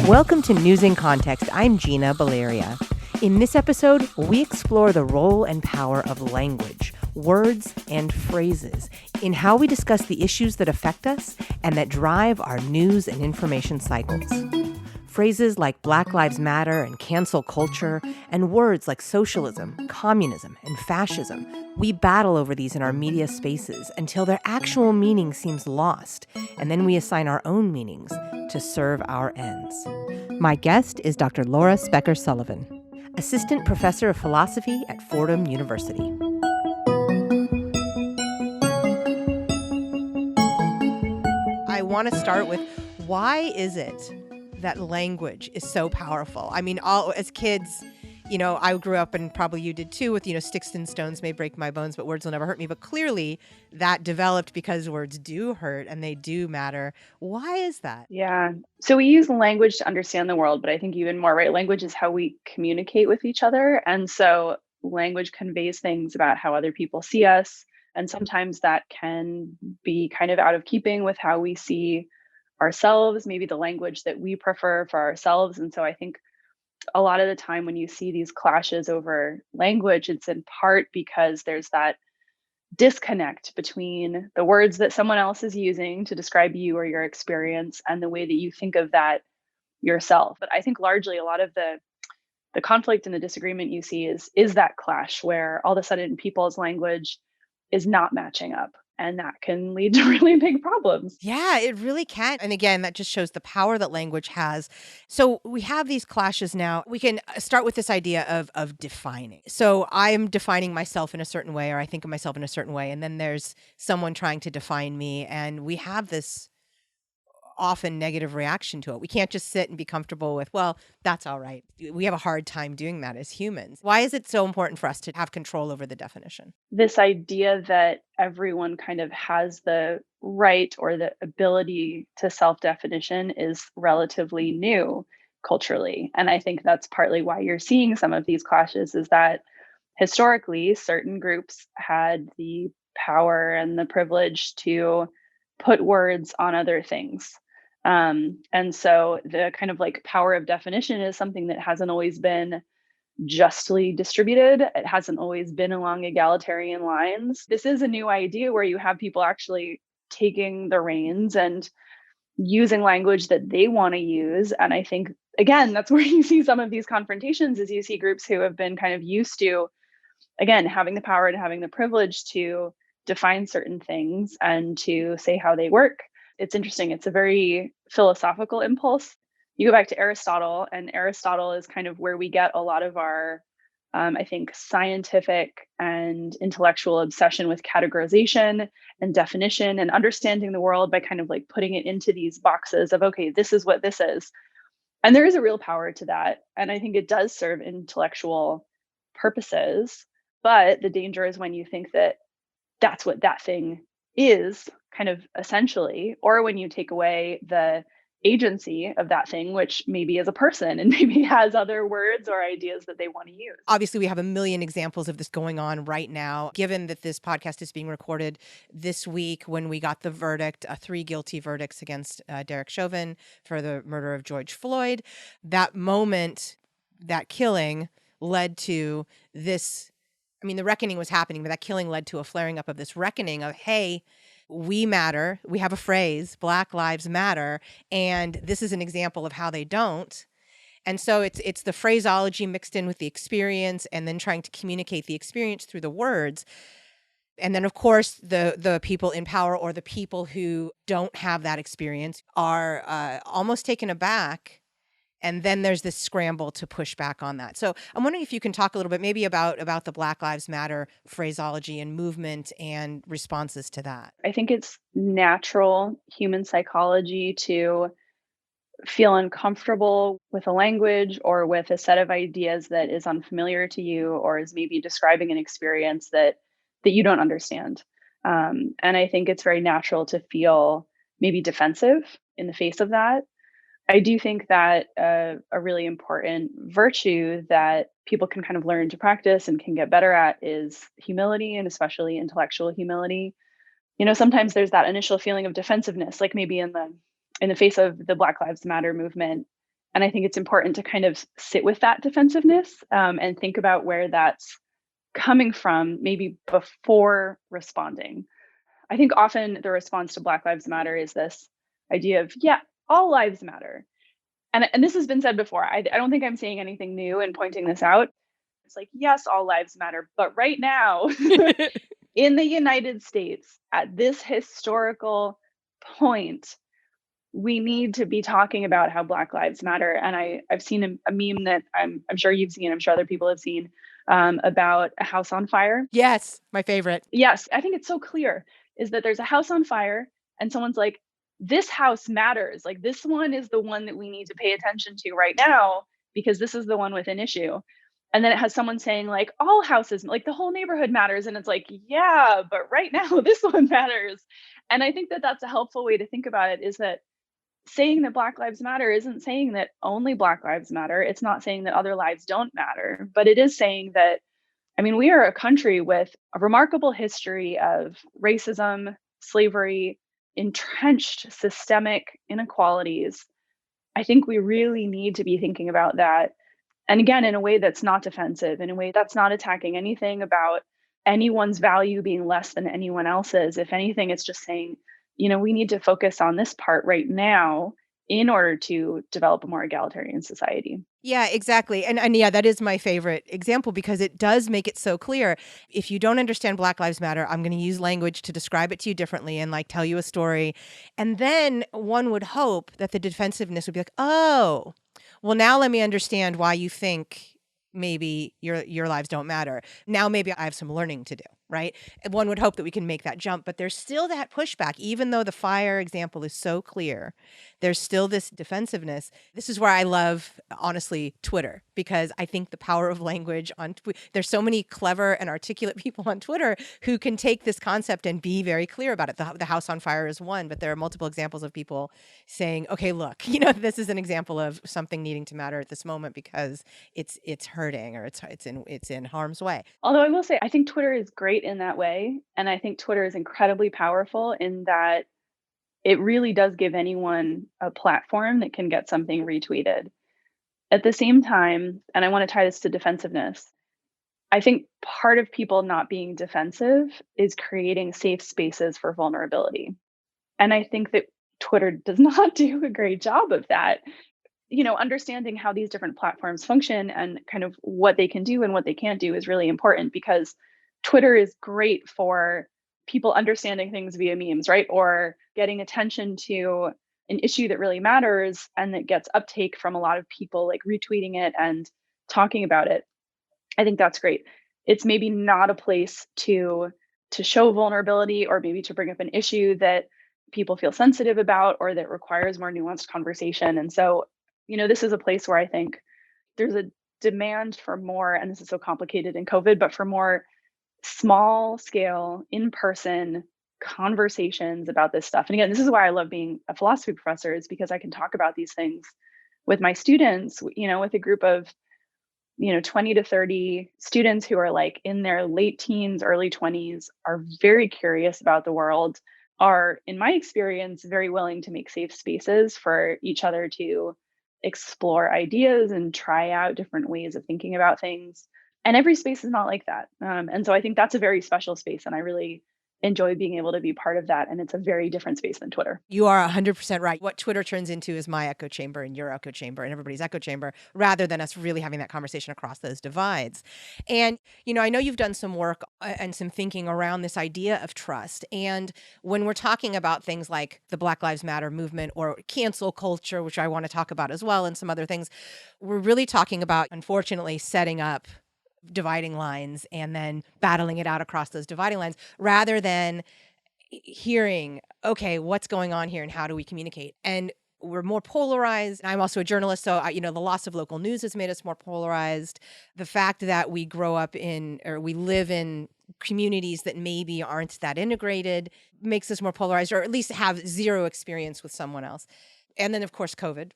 Welcome to News in Context. I'm Gina Valeria. In this episode, we explore the role and power of language, words, and phrases in how we discuss the issues that affect us and that drive our news and information cycles. Phrases like Black Lives Matter and cancel culture, and words like socialism, communism, and fascism. We battle over these in our media spaces until their actual meaning seems lost, and then we assign our own meanings to serve our ends. My guest is Dr. Laura Specker Sullivan, Assistant Professor of Philosophy at Fordham University. I want to start with, why is it that language is so powerful? I mean, as kids, I grew up, and probably you did too, with, sticks and stones may break my bones, but words will never hurt me. But clearly that developed because words do hurt and they do matter. Why is that? Yeah. So we use language to understand the world, but I think even more, right? Language is how we communicate with each other. And so language conveys things about how other people see us. And sometimes that can be kind of out of keeping with how we see ourselves, maybe the language that we prefer for ourselves. And so I think a lot of the time when you see these clashes over language, it's in part because there's that disconnect between the words that someone else is using to describe you or your experience and the way that you think of that yourself. But I think largely a lot of the conflict and the disagreement you see is that clash where all of a sudden people's language is not matching up. And that can lead to really big problems. Yeah, it really can. And again, that just shows the power that language has. So we have these clashes now. We can start with this idea of defining. So I'm defining myself in a certain way, or I think of myself in a certain way. And then there's someone trying to define me. And we have this often negative reaction to it. We can't just sit and be comfortable with, well, that's all right. We have a hard time doing that as humans. Why is it so important for us to have control over the definition? This idea that everyone kind of has the right or the ability to self-definition is relatively new culturally. And I think that's partly why you're seeing some of these clashes, is that historically certain groups had the power and the privilege to put words on other things. And so the kind of like power of definition is something that hasn't always been justly distributed. It hasn't always been along egalitarian lines. This is a new idea where you have people actually taking the reins and using language that they want to use. And I think, again, that's where you see some of these confrontations, is you see groups who have been kind of used to, again, having the power and having the privilege to define certain things and to say how they work. It's interesting. It's a very philosophical impulse. You go back to Aristotle, and Aristotle is kind of where we get a lot of our, I think, scientific and intellectual obsession with categorization and definition and understanding the world by kind of like putting it into these boxes of, okay, this is what this is. And there is a real power to that. And I think it does serve intellectual purposes. But the danger is when you think that that's what that thing is, kind of essentially, or when you take away the agency of that thing, which maybe is a person and maybe has other words or ideas that they want to use. Obviously, we have a million examples of this going on right now. Given that this podcast is being recorded this week when we got the verdict, 3 guilty verdicts against Derek Chauvin for the murder of George Floyd, that moment, that killing led to this. I mean, the reckoning was happening, but that killing led to a flaring up of this reckoning of, hey, we matter. We have a phrase, Black Lives Matter, and this is an example of how they don't. And so it's the phraseology mixed in with the experience, and then trying to communicate the experience through the words. And then, of course, the people in power, or the people who don't have that experience, are almost taken aback. And then there's this scramble to push back on that. So I'm wondering if you can talk a little bit maybe about the Black Lives Matter phraseology and movement and responses to that. I think it's natural human psychology to feel uncomfortable with a language or with a set of ideas that is unfamiliar to you, or is maybe describing an experience that you don't understand. And I think it's very natural to feel maybe defensive in the face of that. I do think that a really important virtue that people can kind of learn to practice and can get better at is humility, and especially intellectual humility. Sometimes there's that initial feeling of defensiveness, like maybe in the face of the Black Lives Matter movement. And I think it's important to kind of sit with that defensiveness, and think about where that's coming from, maybe before responding. I think often the response to Black Lives Matter is this idea of, yeah, all lives matter. And this has been said before. I don't think I'm saying anything new in pointing this out. It's like, yes, all lives matter. But right now, in the United States, at this historical point, we need to be talking about how Black Lives Matter. And I've seen a meme that I'm sure you've seen, I'm sure other people have seen, about a house on fire. Yes, my favorite. Yes, I think it's so clear is that there's a house on fire and someone's like, this house matters. Like, this one is the one that we need to pay attention to right now because this is the one with an issue. And then it has someone saying, like, all houses, like the whole neighborhood matters. And it's like, yeah, but right now this one matters. And I think that that's a helpful way to think about it, is that saying that Black Lives Matter isn't saying that only Black Lives matter. It's not saying that other lives don't matter, but it is saying that, I mean, we are a country with a remarkable history of racism, slavery, entrenched systemic inequalities. I think we really need to be thinking about that. And again, in a way that's not defensive, in a way that's not attacking anything about anyone's value being less than anyone else's. If anything, it's just saying, we need to focus on this part right now in order to develop a more egalitarian society. Yeah, exactly. And yeah, that is my favorite example because it does make it so clear. If you don't understand Black Lives Matter, I'm going to use language to describe it to you differently and like tell you a story. And then one would hope that the defensiveness would be like, "Oh, well now let me understand why you think maybe your lives don't matter. Now maybe I have some learning to do." Right? And one would hope that we can make that jump, but there's still that pushback even though the fire example is so clear. There's still this defensiveness. This is where I love, honestly, Twitter, because I think the power of language there's so many clever and articulate people on Twitter who can take this concept and be very clear about it. The house on fire is one, but there are multiple examples of people saying, okay, look, this is an example of something needing to matter at this moment because it's hurting or it's in harm's way. Although I will say, I think Twitter is great in that way. And I think Twitter is incredibly powerful in that it really does give anyone a platform that can get something retweeted. At the same time, and I want to tie this to defensiveness, I think part of people not being defensive is creating safe spaces for vulnerability. And I think that Twitter does not do a great job of that. Understanding how these different platforms function and kind of what they can do and what they can't do is really important, because Twitter is great for people understanding things via memes, right? Or getting attention to an issue that really matters and that gets uptake from a lot of people, like retweeting it and talking about it. I think that's great. It's maybe not a place to show vulnerability, or maybe to bring up an issue that people feel sensitive about or that requires more nuanced conversation. And so, this is a place where I think there's a demand for more, and this is so complicated in COVID, but for more small scale, in person conversations about this stuff. And again, this is why I love being a philosophy professor, is because I can talk about these things with my students, with a group of 20 to 30 students who are like in their late teens, early 20s, are very curious about the world, are, in my experience, very willing to make safe spaces for each other to explore ideas and try out different ways of thinking about things. And every space is not like that. And so I think that's a very special space. And I really enjoy being able to be part of that. And it's a very different space than Twitter. You are 100% right. What Twitter turns into is my echo chamber and your echo chamber and everybody's echo chamber, rather than us really having that conversation across those divides. And, I know you've done some work and some thinking around this idea of trust. And when we're talking about things like the Black Lives Matter movement or cancel culture, which I want to talk about as well, and some other things, we're really talking about, unfortunately, setting up dividing lines and then battling it out across those dividing lines, rather than hearing, okay, what's going on here and how do we communicate? And we're more polarized. I'm also a journalist, so the loss of local news has made us more polarized. The fact that we grow up in, or we live in communities that maybe aren't that integrated, makes us more polarized, or at least have zero experience with someone else. And then, of course, COVID.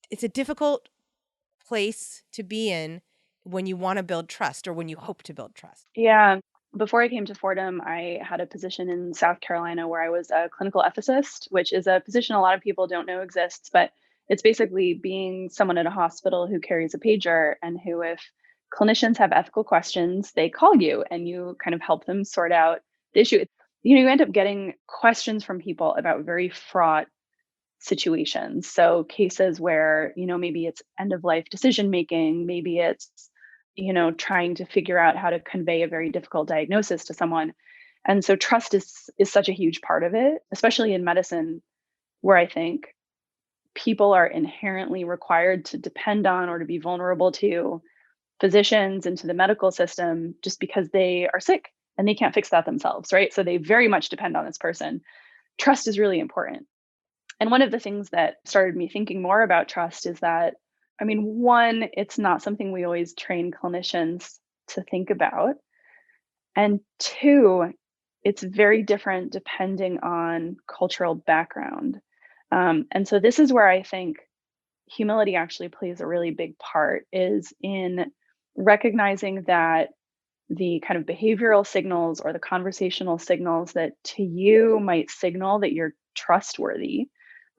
It's a difficult place to be in when you want to build trust, or when you hope to build trust. Yeah. Before I came to Fordham, I had a position in South Carolina where I was a clinical ethicist, which is a position a lot of people don't know exists, but It's basically being someone at a hospital who carries a pager and who, if clinicians have ethical questions, they call you and you kind of help them sort out the issue. You end up getting questions from people about very fraught situations. So cases where, maybe it's end of life decision making, maybe it's, trying to figure out how to convey a very difficult diagnosis to someone. And so trust is such a huge part of it, especially in medicine, where I think people are inherently required to depend on or to be vulnerable to physicians and to the medical system just because they are sick and they can't fix that themselves, right? So they very much depend on this person. Trust is really important. And one of the things that started me thinking more about trust is that, I mean, one, it's not something we always train clinicians to think about. And two, it's very different depending on cultural background. And so this is where I think humility actually plays a really big part, is in recognizing that the kind of behavioral signals or the conversational signals that to you might signal that you're trustworthy,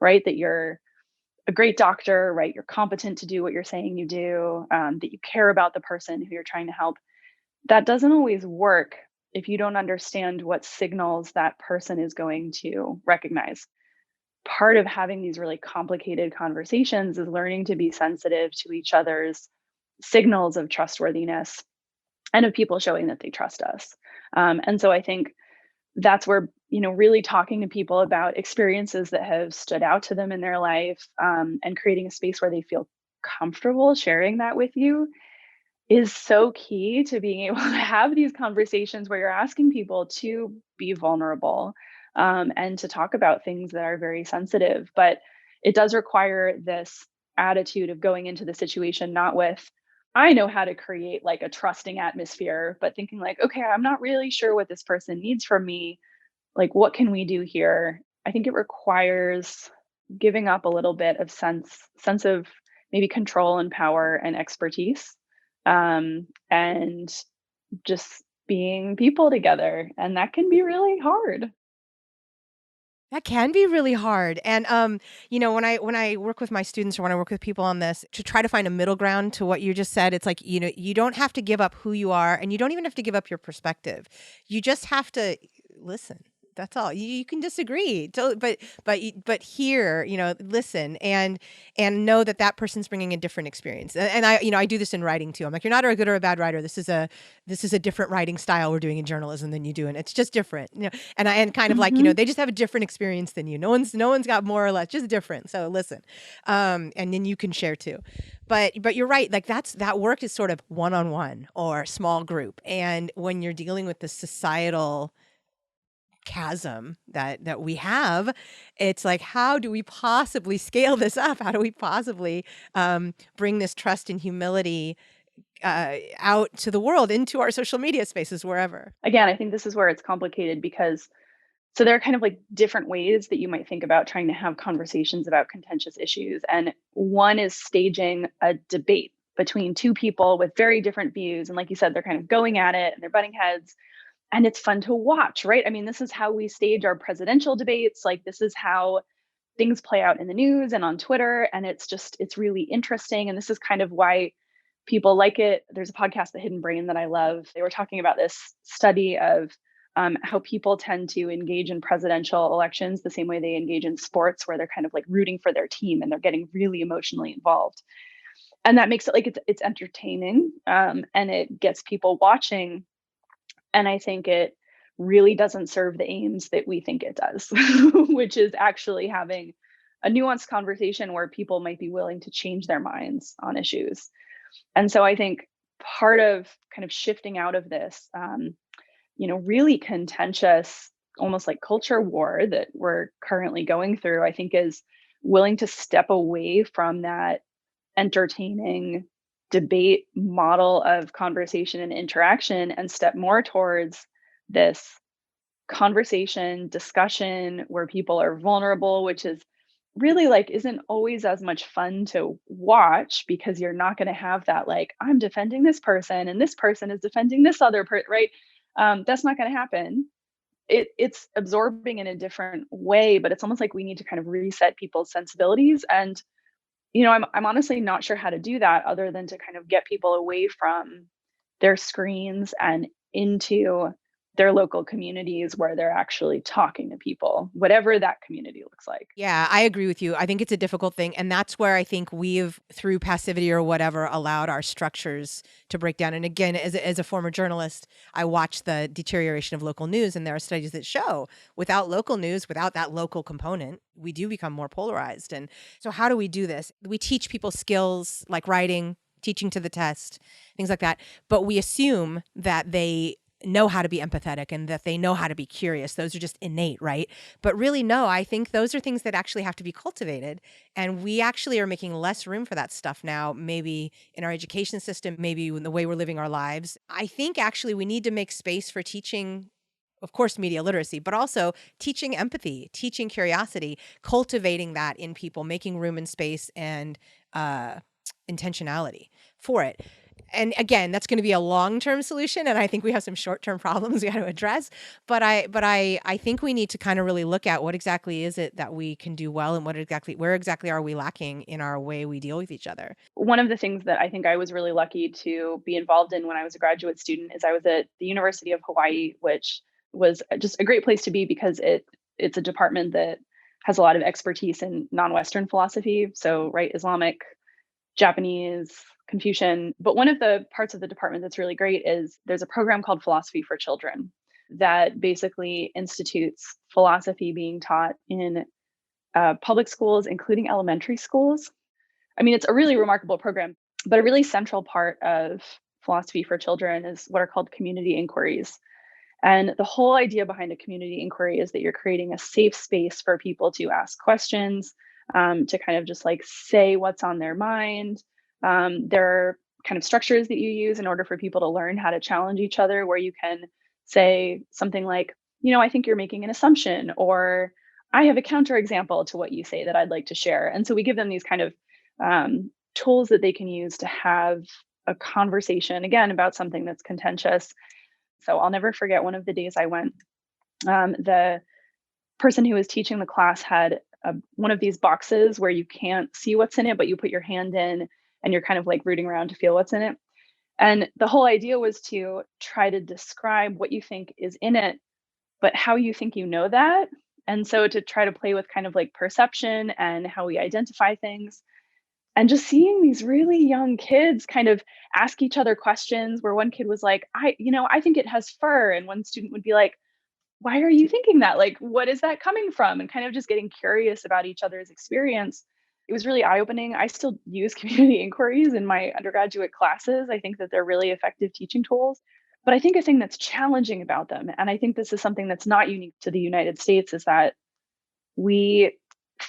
right? That you're a great doctor, right? You're competent to do what you're saying you do, that you care about the person who you're trying to help. That doesn't always work if you don't understand what signals that person is going to recognize. Part of having these really complicated conversations is learning to be sensitive to each other's signals of trustworthiness and of people showing that they trust us. And so I think that's where, really talking to people about experiences that have stood out to them in their life, and creating a space where they feel comfortable sharing that with you is so key to being able to have these conversations where you're asking people to be vulnerable, and to talk about things that are very sensitive. But it does require this attitude of going into the situation not with, I know how to create like a trusting atmosphere, but thinking like, okay, I'm not really sure what this person needs from me. Like, what can we do here? I think it requires giving up a little bit of sense of maybe control and power and expertise, and just being people together, and that can be really hard. That can be really hard. And when I work with my students or when I work with people on this to try to find a middle ground to what you just said, it's like, you don't have to give up who you are and you don't even have to give up your perspective. You just have to listen. That's all. You can disagree, but hear, listen and know that that person's bringing a different experience. And I do this in writing too. I'm like, you're not a good or a bad writer. This is a different writing style we're doing in journalism than you do, and it's just different. And kind of like, Mhm. they just have a different experience than you. No one's got more or less, just different. So listen, and then you can share too. But you're right. Like that work is sort of one on one or small group, and when you're dealing with the societal chasm that we have, it's like, how do we possibly scale this up? How do we possibly bring this trust and humility out to the world, into our social media spaces, wherever? Again, I think this is where it's complicated because so there are kind of like different ways that you might think about trying to have conversations about contentious issues. And one is staging a debate between two people with very different views. And like you said, they're kind of going at it and they're butting heads. And it's fun to watch, right? I mean, this is how we stage our presidential debates. Like, this is how things play out in the news and on Twitter. And it's really interesting. And this is kind of why people like it. There's a podcast, The Hidden Brain, that I love. They were talking about this study of how people tend to engage in presidential elections the same way they engage in sports, where they're kind of like rooting for their team and they're getting really emotionally involved. And that makes it like it's entertaining, and it gets people watching. And I think it really doesn't serve the aims that we think it does, which is actually having a nuanced conversation where people might be willing to change their minds on issues. And so I think part of kind of shifting out of this, really contentious, almost like culture war that we're currently going through, I think is willing to step away from that entertaining debate model of conversation and interaction and step more towards this conversation, discussion where people are vulnerable, which is really like isn't always as much fun to watch because you're not going to have that like I'm defending this person and this person is defending this other person, right? That's not going to happen. It's absorbing in a different way, but it's almost like we need to kind of reset people's sensibilities and I'm honestly not sure how to do that other than to kind of get people away from their screens and into their local communities where they're actually talking to people, whatever that community looks like. Yeah, I agree with you. I think it's a difficult thing. And that's where I think we've, through passivity or whatever, allowed our structures to break down. And again, as a former journalist, I watch the deterioration of local news. And there are studies that show without local news, without that local component, we do become more polarized. And so, how do we do this? We teach people skills like writing, teaching to the test, things like that. But we assume that they know how to be empathetic and that they know how to be curious. Those are just innate, right? But really, no, I think those are things that actually have to be cultivated. And we actually are making less room for that stuff now, maybe in our education system, maybe in the way we're living our lives. I think actually we need to make space for teaching, of course, media literacy, but also teaching empathy, teaching curiosity, cultivating that in people, making room and space and intentionality for it. And again, that's going to be a long-term solution, and I think we have some short-term problems we got to address. But I think we need to kind of really look at what exactly is it that we can do well, and where exactly are we lacking in our way we deal with each other. One of the things that I think I was really lucky to be involved in when I was a graduate student is I was at the University of Hawaii, which was just a great place to be because it's a department that has a lot of expertise in non-Western philosophy, so right, Islamic, Japanese, Confucian. But one of the parts of the department that's really great is there's a program called Philosophy for Children that basically institutes philosophy being taught in public schools, including elementary schools. I mean, it's a really remarkable program, but a really central part of Philosophy for Children is what are called community inquiries. And the whole idea behind a community inquiry is that you're creating a safe space for people to ask questions, to kind of just like say what's on their mind. There are kind of structures that you use in order for people to learn how to challenge each other, where you can say something like, I think you're making an assumption, or I have a counterexample to what you say that I'd like to share. And so we give them these kind of tools that they can use to have a conversation, again, about something that's contentious. So I'll never forget one of the days I went. The person who was teaching the class had one of these boxes where you can't see what's in it, but you put your hand in and you're kind of like rooting around to feel what's in it. And the whole idea was to try to describe what you think is in it, but how you think you know that. And so to try to play with kind of like perception and how we identify things. And just seeing these really young kids kind of ask each other questions where one kid was like, I think it has fur. And one student would be like, why are you thinking that? Like, what is that coming from? And kind of just getting curious about each other's experience. It was really eye opening. I still use community inquiries in my undergraduate classes. I think that they're really effective teaching tools. But I think a thing that's challenging about them, and I think this is something that's not unique to the United States, is that we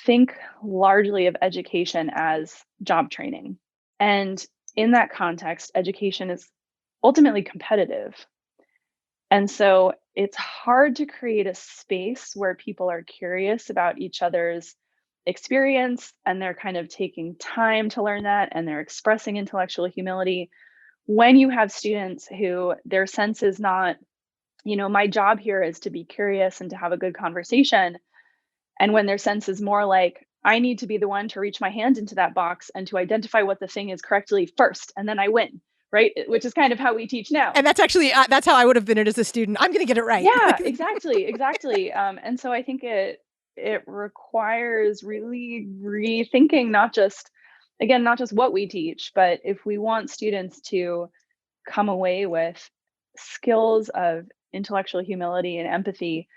think largely of education as job training. And in that context, education is ultimately competitive. And so it's hard to create a space where people are curious about each other's experience and they're kind of taking time to learn that and they're expressing intellectual humility when you have students who their sense is not, my job here is to be curious and to have a good conversation. And when their sense is more like, I need to be the one to reach my hand into that box and to identify what the thing is correctly first, and then I win, right? Which is kind of how we teach now. And that's actually that's how I would have been it as a student. I'm going to get it right. Yeah, exactly, exactly. And so I think it requires really rethinking not just what we teach, but if we want students to come away with skills of intellectual humility and empathy,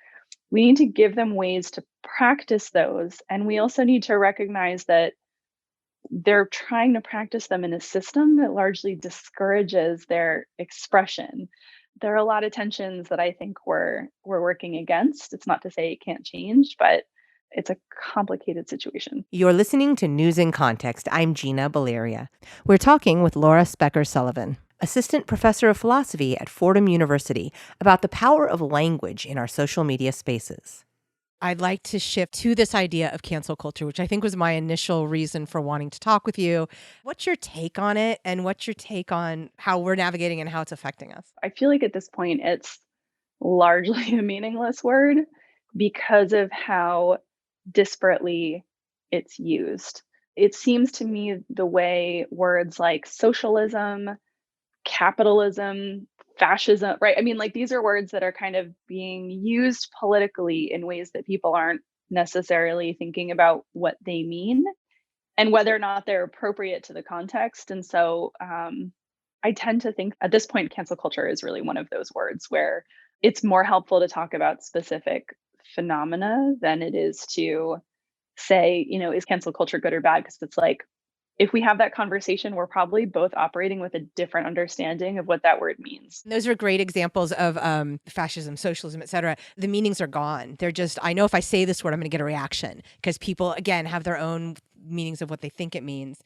we need to give them ways to practice those. And we also need to recognize that they're trying to practice them in a system that largely discourages their expression. There are a lot of tensions that I think we're working against. It's not to say it can't change, but it's a complicated situation. You're listening to News in Context. I'm Gina Valeria. We're talking with Laura Specker Sullivan, assistant professor of philosophy at Fordham University, about the power of language in our social media spaces. I'd like to shift to this idea of cancel culture, which I think was my initial reason for wanting to talk with you. What's your take on it, and what's your take on how we're navigating and how it's affecting us? I feel like at this point, it's largely a meaningless word because of how disparately it's used. it seems to me the way words like socialism, capitalism, fascism, right? I mean, like these are words that are kind of being used politically in ways that people aren't necessarily thinking about what they mean and whether or not they're appropriate to the context. And so I tend to think at this point, cancel culture is really one of those words where it's more helpful to talk about specific phenomena than it is to say, is cancel culture good or bad? Because it's like, if we have that conversation, we're probably both operating with a different understanding of what that word means. Those are great examples of fascism, socialism, et cetera. The meanings are gone. They're just, I know if I say this word, I'm going to get a reaction because people, again, have their own meanings of what they think it means.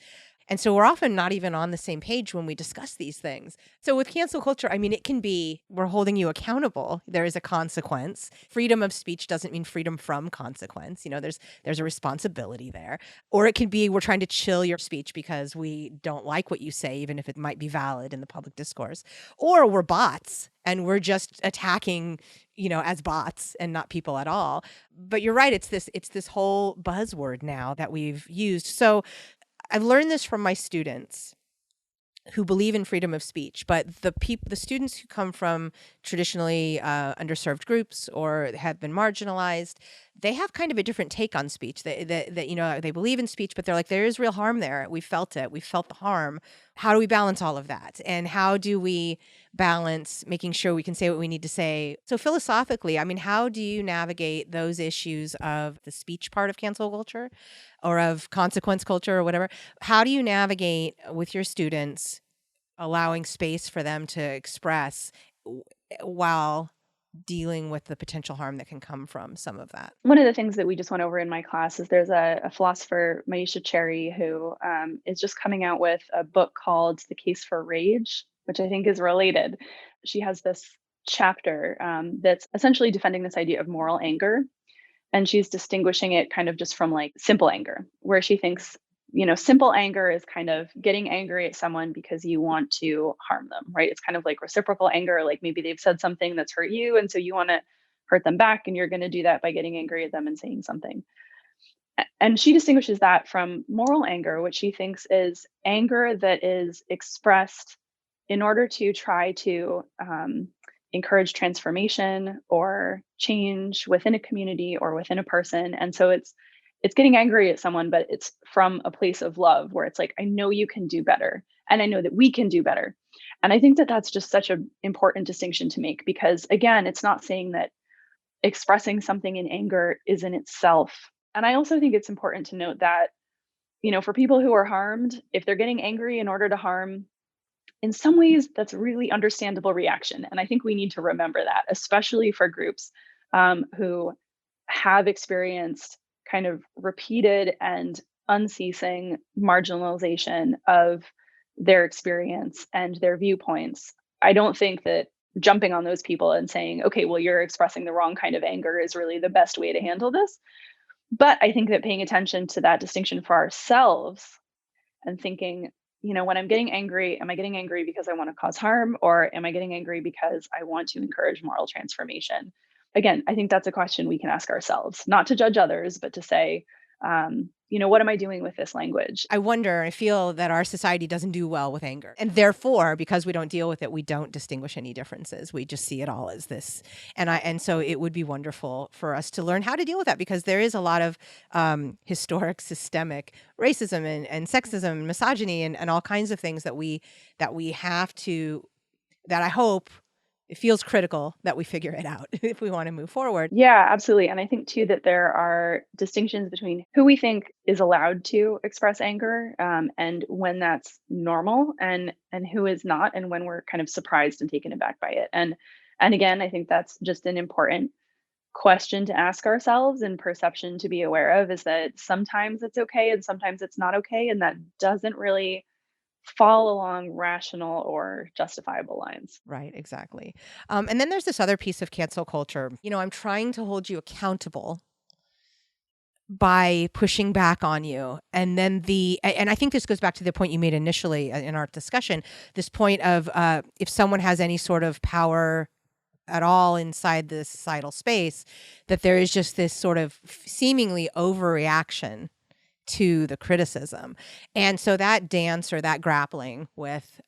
And so we're often not even on the same page when we discuss these things. So with cancel culture, I mean, it can be, we're holding you accountable. There is a consequence. Freedom of speech doesn't mean freedom from consequence. There's a responsibility there. Or it can be, we're trying to chill your speech because we don't like what you say, even if it might be valid in the public discourse. Or we're bots and we're just attacking, as bots and not people at all. But you're right. It's this whole buzzword now that we've used. So I've learned this from my students who believe in freedom of speech, but the students who come from traditionally underserved groups or have been marginalized, they have kind of a different take on speech. They believe in speech, but they're like, there is real harm there. We felt it. We felt the harm. How do we balance all of that? And how do we balance making sure we can say what we need to say? So philosophically, I mean, how do you navigate those issues of the speech part of cancel culture or of consequence culture or whatever? How do you navigate with your students allowing space for them to express while dealing with the potential harm that can come from some of that? One of the things that we just went over in my class is there's a philosopher, Maisha Cherry, who is just coming out with a book called The Case for Rage, which I think is related. She has this chapter that's essentially defending this idea of moral anger. And she's distinguishing it kind of just from like simple anger, where she thinks, simple anger is kind of getting angry at someone because you want to harm them, right? It's kind of like reciprocal anger, like maybe they've said something that's hurt you. And so you want to hurt them back. And you're going to do that by getting angry at them and saying something. And she distinguishes that from moral anger, which she thinks is anger that is expressed in order to try to encourage transformation or change within a community or within a person. And so it's getting angry at someone, but it's from a place of love where it's like, I know you can do better and I know that we can do better. And I think that that's just such an important distinction to make because again, it's not saying that expressing something in anger is in itself. And I also think it's important to note that, for people who are harmed, if they're getting angry in order to harm, in some ways, that's a really understandable reaction. And I think we need to remember that, especially for groups who have experienced kind of repeated and unceasing marginalization of their experience and their viewpoints. I don't think that jumping on those people and saying, okay, well, you're expressing the wrong kind of anger is really the best way to handle this. But I think that paying attention to that distinction for ourselves and thinking, when I'm getting angry, am I getting angry because I want to cause harm or am I getting angry because I want to encourage moral transformation? Again, I think that's a question we can ask ourselves, not to judge others, but to say, what am I doing with this language? I feel that our society doesn't do well with anger. And therefore, because we don't deal with it, we don't distinguish any differences. We just see it all as this. And so it would be wonderful for us to learn how to deal with that because there is a lot of historic systemic racism and sexism and misogyny and all kinds of things that we have to, that I hope it feels critical that we figure it out if we want to move forward. Yeah, absolutely. And I think too that there are distinctions between who we think is allowed to express anger and when that's normal and who is not and when we're kind of surprised and taken aback by it. And again, I think that's just an important question to ask ourselves and perception to be aware of is that sometimes it's okay and sometimes it's not okay. And that doesn't really fall along rational or justifiable lines. Right, exactly. And then there's this other piece of cancel culture. I'm trying to hold you accountable by pushing back on you. And then and I think this goes back to the point you made initially in our discussion, this point of if someone has any sort of power at all inside the societal space, that there is just this sort of seemingly overreaction to the criticism. And so that dance or that grappling with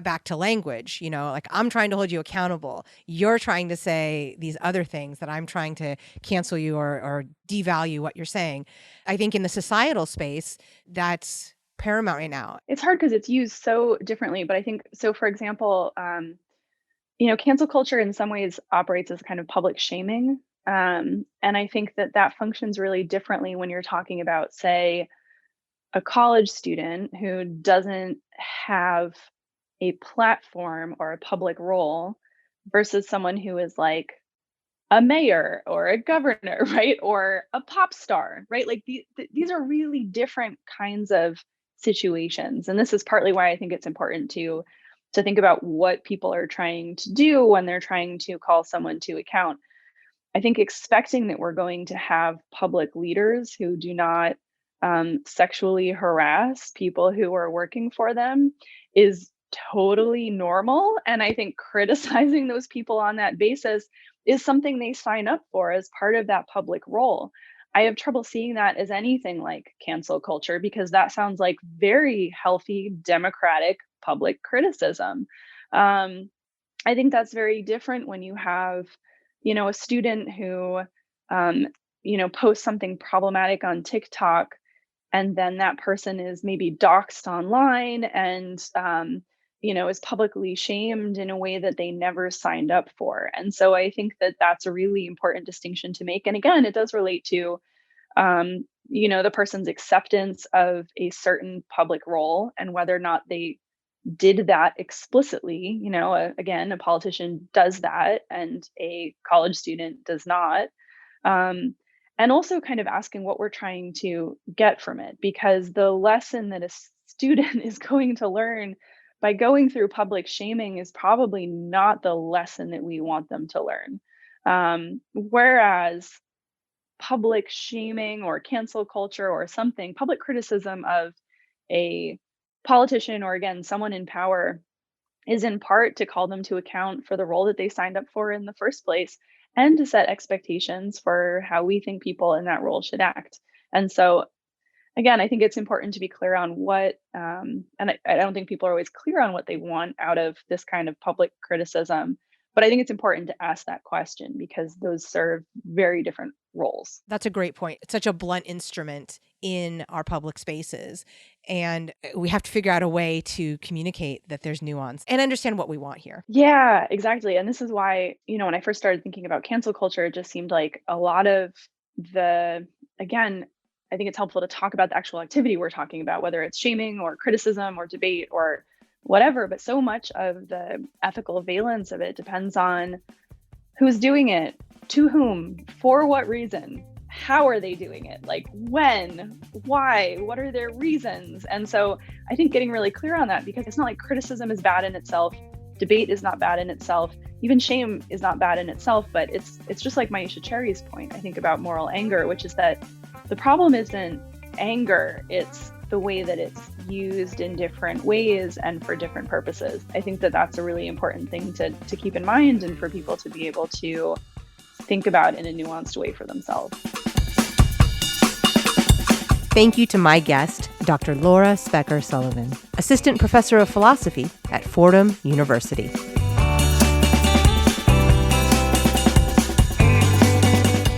back to language, like I'm trying to hold you accountable. You're trying to say these other things that I'm trying to cancel you or devalue what you're saying. I think in the societal space, that's paramount right now. It's hard because it's used so differently, but I think so. For example, cancel culture in some ways operates as kind of public shaming, and I think that functions really differently when you're talking about, say, a college student who doesn't have a platform or a public role versus someone who is like a mayor or a governor, right? Or a pop star, right? Like these are really different kinds of situations. And this is partly why I think it's important to think about what people are trying to do when they're trying to call someone to account. I think expecting that we're going to have public leaders who do not sexually harass people who are working for them is totally normal. And I think criticizing those people on that basis is something they sign up for as part of that public role. I have trouble seeing that as anything like cancel culture because that sounds like very healthy, democratic public criticism. I think that's very different when you have, a student who, posts something problematic on TikTok, and then that person is maybe doxxed online and, is publicly shamed in a way that they never signed up for. And so I think that that's a really important distinction to make. And again, it does relate to, the person's acceptance of a certain public role and whether or not they did that explicitly. Again, a politician does that and a college student does not. And also kind of asking what we're trying to get from it, because the lesson that a student is going to learn by going through public shaming is probably not the lesson that we want them to learn. Whereas public shaming or cancel culture or something, public criticism of a politician or, again, someone in power is in part to call them to account for the role that they signed up for in the first place and to set expectations for how we think people in that role should act. And so, again, I think it's important to be clear on what, and I don't think people are always clear on what they want out of this kind of public criticism. But I think it's important to ask that question because those serve very different roles. That's a great point. It's such a blunt instrument in our public spaces. And we have to figure out a way to communicate that there's nuance and understand what we want here. Yeah, exactly. And this is why, when I first started thinking about cancel culture, it just seemed like a lot of again, I think it's helpful to talk about the actual activity we're talking about, whether it's shaming or criticism or debate or whatever. But so much of the ethical valence of it depends on who's doing it, to whom, for what reason, how are they doing it, like when, why, what are their reasons. And so I think getting really clear on that, because it's not like criticism is bad in itself, debate is not bad in itself, even shame is not bad in itself, but it's just like Maisha Cherry's point, I think, about moral anger, which is that the problem isn't anger, it's the way that it's used in different ways and for different purposes. I think that that's a really important thing to keep in mind and for people to be able to think about in a nuanced way for themselves. Thank you to my guest, Dr. Laura Specker Sullivan, Assistant Professor of Philosophy at Fordham University.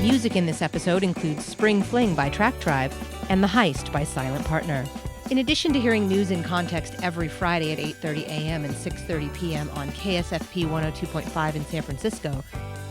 Music in this episode includes Spring Fling by Track Tribe and The Heist by Silent Partner. In addition to hearing News in Context every Friday at 8:30 a.m. and 6:30 p.m. on KSFP 102.5 in San Francisco,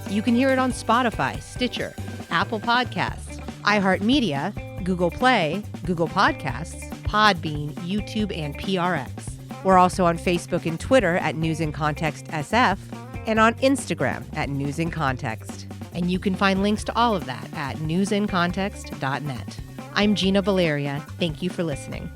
you can hear it on Spotify, Stitcher, Apple Podcasts, iHeartMedia, Google Play, Google Podcasts, Podbean, YouTube, and PRX. We're also on Facebook and Twitter at News in Context SF and on Instagram at News in Context. And you can find links to all of that at newsincontext.net. I'm Gina Valeria. Thank you for listening.